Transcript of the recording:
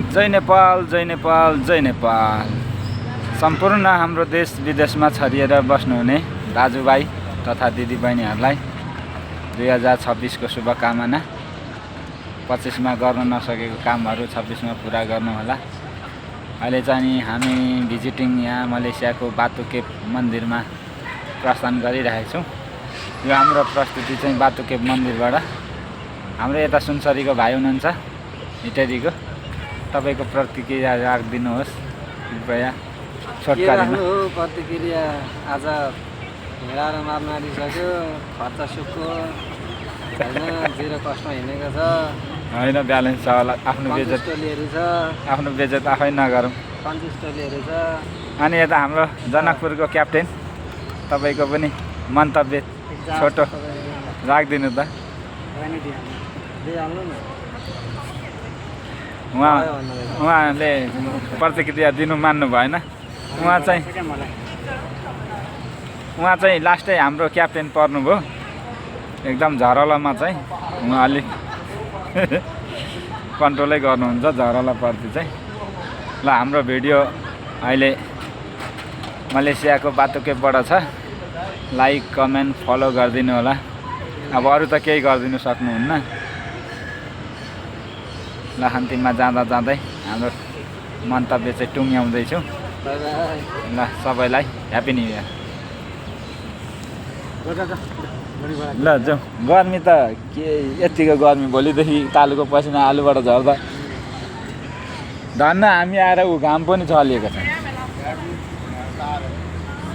जय नेपाल, जय नेपाल, जय नेपाल। सम्पूर्ण हाम्रो देश विदेशमा छरिएर बस्नुहुने दाजुभाइ तथा दिदीबहिनीहरूलाई 2026 को शुभकामना। 25 मा गर्न नसकेको कामहरू 26 मा पुरा गर्नुहोला। अहिले चाहिँ हामी भिजिटिङ यहाँ मलेसियाको बातु केभ मन्दिरमा प्रस्थान गरिरहेको छौँ। यो हाम्रो प्रस्तुति चाहिँ बातु केभ मन्दिरबाट। हाम्रो यता सुनसरीको भाइ हुनुहुन्छ इटरीको, तपाईको प्रतिक्रिया राखिदिनुहोस् कृपया छोटकरीमा। प्रतिक्रिया आज हिँडाएर मार्न आँटिसक्यो, खर्च सुक्को होइन, जिरो कस्टमा हिँडेको छ होइन, ब्यालेन्स छ होला। आफ्नो बेजेट टोलीहरू छ, आफ्नो बेजेट आफै नगरौँ। 25 टोलीहरू छ। अनि यता हाम्रो जनकपुरको क्याप्टेन, तपाईँको पनि मन्तव्य छोटो राखिदिनु त। उहाँले प्रतिक्रिया दिनु मान्नु भएन। उहाँ चाहिँ लास्टै हाम्रो क्याप्टेन पर्नुभयो, एकदम झरलामा चाहिँ उहाँ अलिक कन्ट्रोलै गर्नुहुन्छ झरलाप्रति चाहिँ। ल हाम्रो भिडियो अहिले मलेसियाको बातु केभबाट छ। लाइक कमेन्ट फलो गरिदिनु होला। अब अरू त केही गरिदिनु सक्नुहुन्न। ल अन्तिममा जाँदा जाँदै हाम्रो मन्तव्य चाहिँ टुङ्ग्याउँदैछु। ल सबैलाई ह्याप्पी न्यु इयर। ल जाउँ। गर्मी त के यतिको गर्मी, भोलिदेखि तालुको पसिना आलुबाट झर्दा धन्न हामी आएर ऊ घाम पनि छलिएको छ।